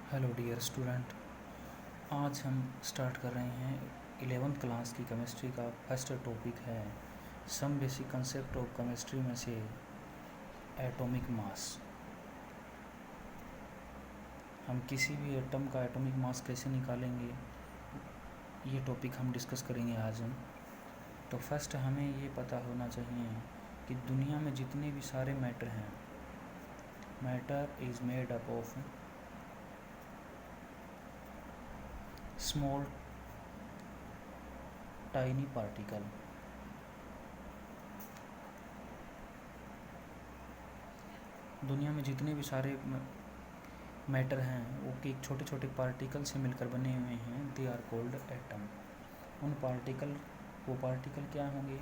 Hello dear student, आज हम start कर रहे हैं 11th क्लास की केमिस्ट्री का फर्स्ट टॉपिक है some basic concept of chemistry में से एटॉमिक मास। हम किसी भी एटम का एटॉमिक मास कैसे निकालेंगे, ये टॉपिक हम डिस्कस करेंगे आज हम। तो फर्स्ट हमें ये पता होना चाहिए कि दुनिया में जितने भी सारे मैटर हैं, matter is made up of small tiny particle. दुनिया में जितने भी सारे मैटर हैं वो एक छोटे छोटे पार्टिकल से मिलकर बने हुए हैं, दे आर कॉल्ड एटम। वो पार्टिकल क्या होंगे?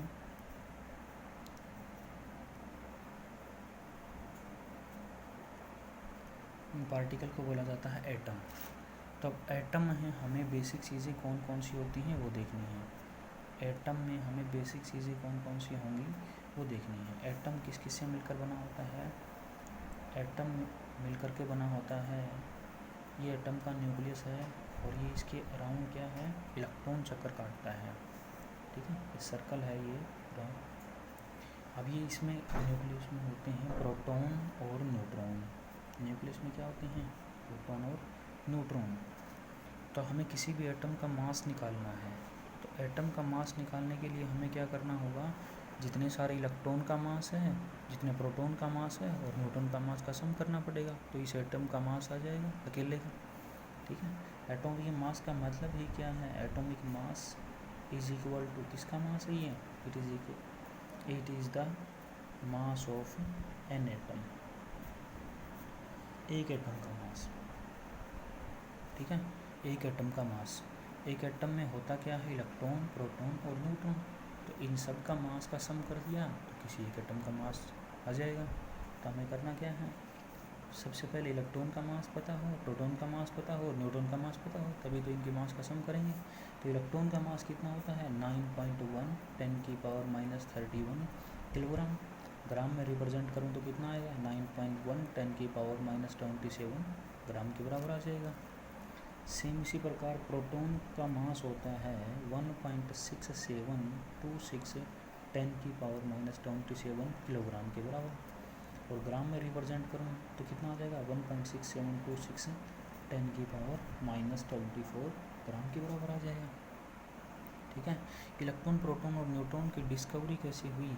उन पार्टिकल को बोला जाता है एटम। तब एटम में हमें बेसिक चीज़ें कौन कौन सी होती हैं वो देखनी है। एटम में हमें बेसिक चीज़ें कौन कौन सी होंगी वो देखनी है। एटम किस किस से मिलकर बना होता है? एटम मिलकर के बना होता है, ये एटम का न्यूक्लियस है और ये इसके अराउंड क्या है, इलेक्ट्रॉन चक्कर काटता है। ठीक है, ये सर्कल है ये राउंड। अब ये इसमें न्यूक्लियस में होते हैं प्रोटॉन और न्यूट्रॉन। न्यूक्लियस में क्या होते हैं? प्रोटॉन और न्यूट्रॉन। तो हमें किसी भी एटम का मास निकालना है, तो एटम का मास निकालने के लिए हमें क्या करना होगा? जितने सारे इलेक्ट्रॉन का मास है, जितने प्रोटॉन का मास है और न्यूट्रॉन का मास का सम करना पड़ेगा, तो इस एटम का मास आ जाएगा अकेले का। ठीक है, एटॉमिक मास का मतलब ही क्या है? Atomic mass is equal to किसका मास है ये? It is the mass of an atom, एक एटम का मास। ठीक है, एक एटम का मास। एक एटम में होता क्या है? इलेक्ट्रॉन, प्रोटॉन और न्यूट्रॉन। तो इन सब का मास का सम कर दिया तो किसी एक एटम का मास आ जाएगा। तो हमें करना क्या है? सबसे पहले इलेक्ट्रॉन का मास पता हो, प्रोटॉन का मास पता हो, न्यूट्रॉन का मास पता हो, तभी तो इनके मास का सम करेंगे। तो इलेक्ट्रॉन का मास कितना होता है? 9.1 10⁻³ किलोग्राम। ग्राम में रिप्रेजेंट करूँ तो कितना आएगा? 9.1 10⁻27 ग्राम के बराबर आ जाएगा। सेम इसी प्रकार प्रोटॉन का मास होता है 1.6726 10⁻27 किलोग्राम के बराबर। और ग्राम में रिप्रेजेंट करूँ तो कितना आ जाएगा? 1.6726 10⁻24 ग्राम के बराबर आ जाएगा। ठीक है, इलेक्ट्रॉन, प्रोटॉन और न्यूट्रॉन की डिस्कवरी कैसे हुई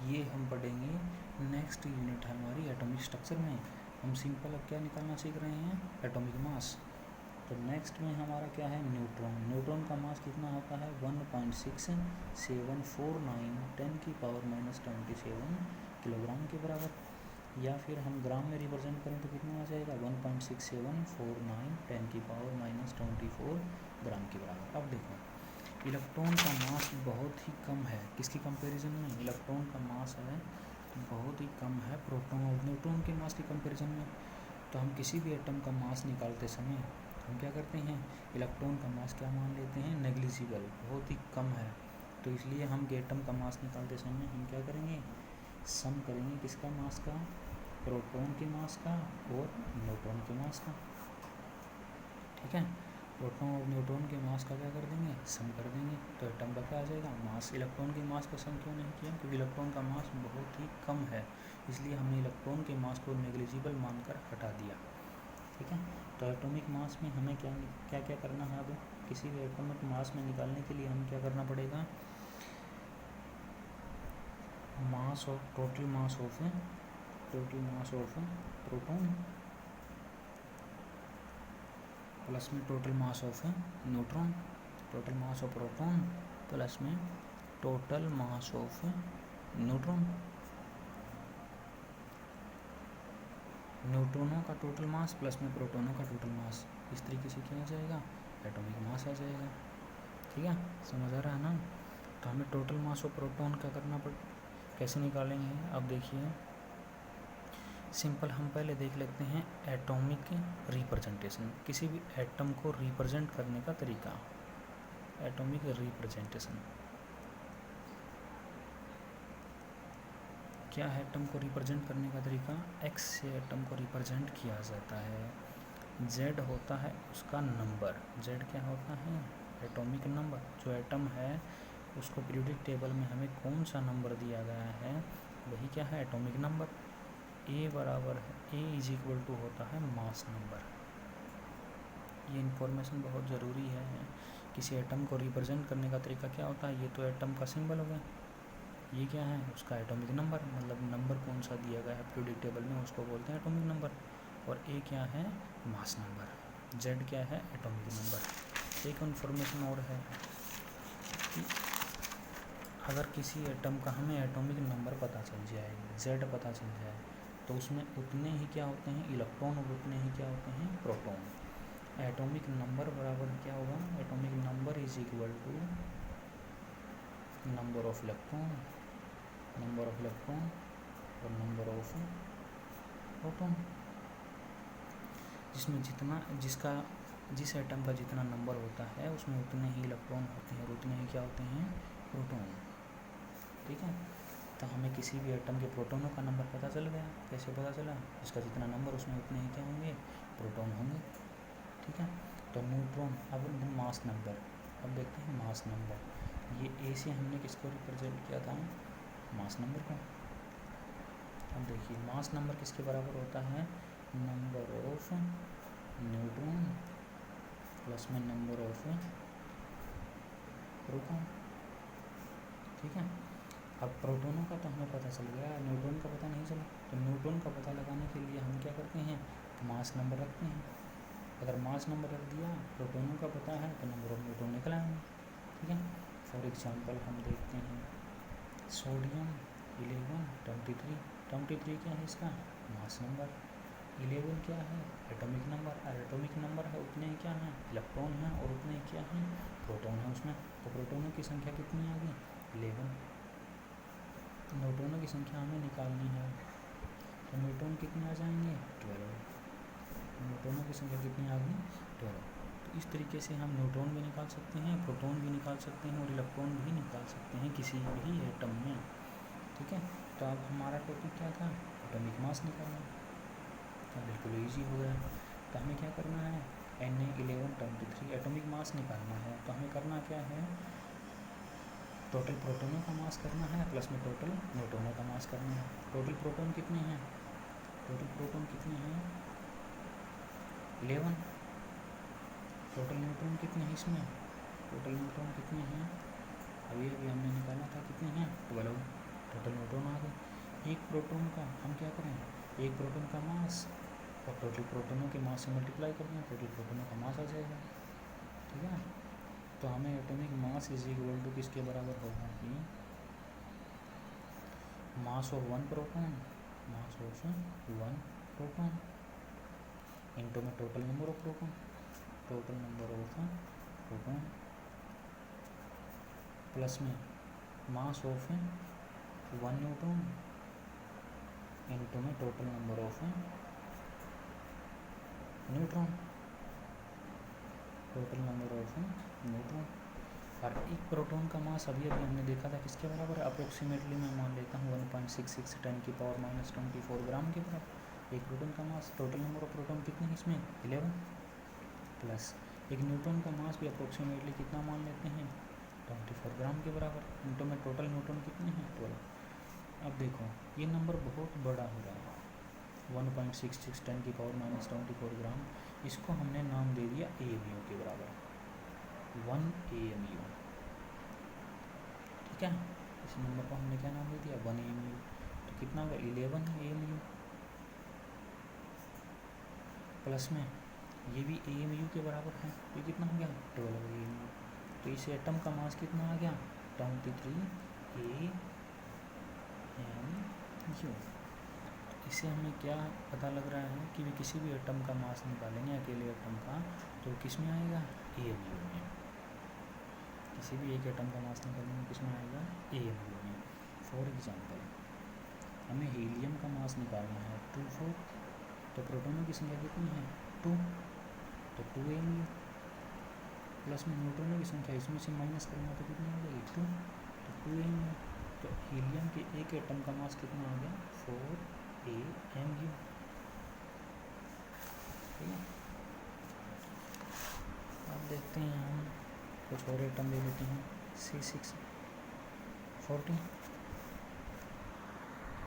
ये हम पढ़ेंगे नेक्स्ट यूनिट है हमारी एटॉमिक स्ट्रक्चर में। हम सिंपल अब क्या निकालना सीख रहे हैं? Atomic mass. तो नेक्स्ट में हमारा क्या है? न्यूट्रॉन। न्यूट्रॉन का मास कितना होता है? 1.6749 10⁻27 किलोग्राम के बराबर। या फिर हम ग्राम में रिप्रेजेंट करें तो कितना आ जाएगा? 1.6749 10⁻24 ग्राम के बराबर। अब देखो, इलेक्ट्रॉन का मास बहुत ही कम है, किसकी कंपैरिजन में? इलेक्ट्रॉन का मास है बहुत ही कम है प्रोटॉन और न्यूट्रॉन के मास की कंपैरिजन में। तो हम किसी भी एटम का मास निकालते समय हम क्या करते हैं? इलेक्ट्रॉन का मास क्या मान लेते हैं? नेग्लिजिबल, बहुत ही कम है। तो इसलिए हम एटम का मास निकालते समय हम क्या करेंगे? सम करेंगे किसका मास का? प्रोटॉन के मास का और न्यूट्रॉन के मास का। ठीक है, प्रोटॉन और न्यूट्रॉन के मास का क्या कर देंगे? सम कर देंगे। तो एटम का क्या आ जाएगा? मास। इलेक्ट्रॉन के मास का सम क्यों नहीं किया? क्योंकि इलेक्ट्रॉन का मास बहुत ही कम है, इसलिए हमने इलेक्ट्रॉन के मास को नेग्लिजिबल मानकर हटा दिया। ठीक है, तो एटॉमिक मास में हमें क्या क्या क्या करना है? अब किसी भी एटॉमिक मास में निकालने के लिए हमें क्या करना पड़ेगा? Mass of total mass of proton plus में total mass of neutron, total mass of proton plus में टोटल मास ऑफ न्यूट्रॉन। न्यूट्रॉनों का टोटल मास प्लस में प्रोटॉनों का टोटल मास, इस तरीके से क्या आ जाएगा? एटॉमिक मास आ जाएगा। ठीक है, समझ आ रहा है ना? तो हमें टोटल मास ऑफ प्रोटॉन क्या करना कैसे निकालेंगे? अब देखिए, सिंपल हम पहले देख लेते हैं एटॉमिक रिप्रेजेंटेशन, किसी भी एटम को रिप्रेजेंट करने का तरीका। एटॉमिक रिप्रेजेंटेशन क्या है? एटम को रिप्रेजेंट करने का तरीका, एक्स से एटम को रिप्रेजेंट किया जाता है। जेड होता है उसका नंबर। जेड क्या होता है? Atomic number. जो एटम है उसको पीरियोडिक टेबल में हमें कौन सा नंबर दिया गया है, वही क्या है? Atomic number. ए बराबर है, ए इज इक्वल टू होता है मास नंबर। ये इन्फॉर्मेशन बहुत ज़रूरी है। किसी एटम को रिप्रेजेंट करने का तरीका क्या होता है? ये तो एटम का सिंबल हो गया, ये क्या है? उसका एटॉमिक नंबर, मतलब नंबर कौन सा दिया गया है पीरियोडिक टेबल में, उसको बोलते हैं एटॉमिक नंबर। और ए क्या है? Mass number. जेड क्या है? Atomic number. एक इन्फॉर्मेशन और है कि अगर किसी एटम का हमें एटॉमिक नंबर पता चल जाए, जेड पता चल जाए, तो उसमें उतने ही क्या होते हैं? इलेक्ट्रॉन, और उतने ही क्या होते हैं? प्रोटॉन। एटॉमिक नंबर बराबर क्या होगा? Atomic number is equal to number of electron, number of electron और नंबर ऑफ प्रोटॉन। जिसमें जिस एटम का जितना नंबर होता है उसमें उतने ही इलेक्ट्रॉन होते हैं और उतने ही क्या होते हैं? प्रोटॉन। ठीक है, तो हमें किसी भी एटम के प्रोटॉनों का नंबर पता चल गया। कैसे पता चला? जिसका जितना नंबर उसमें उतने ही क्या होंगे? प्रोटॉन होंगे। ठीक है, तो न्यूट्रॉन। अब मास नंबर, अब देखते हैं मास नंबर। ये ए से हमने किसको रिप्रेजेंट किया था? मास नंबर को। अब देखिए मास नंबर किसके बराबर होता है? नंबर ऑफ न्यूट्रॉन प्लस में नंबर ऑफ प्रोटॉन। ठीक है, अब प्रोटॉनों का तो हमें पता चल गया, न्यूट्रॉन का पता नहीं चला। तो न्यूट्रॉन का पता लगाने के लिए हम क्या करते हैं? मास नंबर रखते हैं। अगर मास नंबर रख दिया, प्रोटॉनों का पता है, तो नंबर ऑफ न्यूट्रॉन निकल आएंगे। ठीक है, फॉर एग्जांपल हम देखते हैं सोडियम 1123। 23 क्या है इसका? Mass number. 11 क्या है? Atomic number. और एटॉमिक नंबर है उतने ही क्या है? इलेक्ट्रॉन हैं, और उतने ही क्या हैं? प्रोटॉन है उसमें। तो प्रोटॉनों की संख्या कितनी आ गई? 11। न्यूट्रॉनों की संख्या हमें निकालनी है, तो न्यूट्रॉन कितने आ जाएंगे? 12। न्यूट्रॉनों की संख्या कितनी आ गई? 12। तो इस तरीके से हम न्यूट्रॉन भी निकाल सकते हैं, प्रोटॉन भी निकाल सकते हैं और इलेक्ट्रॉन भी निकाल सकते हैं किसी भी एटम में। ठीक है, तो अब हमारा टॉपिक क्या था? एटॉमिक मास निकालना। तो बिल्कुल ईजी हो गया। तो हमें क्या करना है? Na1123 एटॉमिक मास निकालना है। तो हमें करना क्या है? टोटल प्रोटॉनों का मास करना है प्लस में टोटल न्यूट्रॉनों का मास करना है। टोटल प्रोटॉन कितने हैं? टोटल प्रोटॉन कितने हैं? 11। टोटल न्यूट्रॉन कितने हैं इसमें? टोटल न्यूट्रॉन कितने हैं? अभी हमने निकाला था, कितने हैं? 12। टोटल न्यूट्रॉन आ गए। एक प्रोटॉन का हम क्या करें? एक प्रोटॉन का मास और टोटल प्रोटॉनों के मास से मल्टीप्लाई कर दें, टोटल प्रोटॉनों का मास आ जाएगा। ठीक है, तो हमें atomic mass is equal to किसके बराबर होगा कि mass of one proton, mass of one proton into में total number of proton, total number of proton plus में mass of one neutron into में total number of neutron, total number of neutron. और एक proton का मास अभी हमने देखा था किसके बराबर है? अप्रोक्सीमेटली मैं मान लेता हूँ 1.66 10⁻⁻⁴ ग्राम के बराबर एक प्रोटॉन का मास। टोटल नंबर ऑफ प्रोटॉन कितने हैं इसमें? 11 प्लस एक न्यूट्रॉन का मास भी अप्रोक्सीमेटली कितना मान लेते हैं? 24 ग्राम के बराबर इंटू में टोटल न्यूट्रॉन कितने हैं? 12। अब देखो ये नंबर बहुत बड़ा हो रहा है, 1.66 10⁻⁻24 ग्राम। इसको हमने नाम दे दिया AMU के बराबर, 1 AMU। ठीक है, इस नंबर को हमने क्या नाम दे दिया? 1 AMU। तो कितना होगा? 11 AMU प्लस में ये भी AMU के बराबर है, ये कितना हो गया? 12 AMU। तो इस एटम का मास कितना आ गया? 23 AMU। इससे हमें क्या पता लग रहा है कि वे किसी भी एटम का मास निकालेंगे अकेले एटम का, तो किस में आएगा? AMU में। किसी भी एक एटम का मास निकालने में किस में आएगा? AMU में। फॉर एग्जांपल हमें हीलियम का मास निकालना है 24, तो प्रोटॉनों की संख्या कितनी है? 2, तो 2 AMU प्लस में न्यूट्रॉनों की संख्या इसमें से माइनस करेंगे तो कितनी हो जाएगी? 2, तो 2 AMU। तो हीलियम के एक एटम का मास कितना आ गया? 4 AMU। ठीक है, सकते हैं हम कुछ और आइटम ले लेते हैं C6 40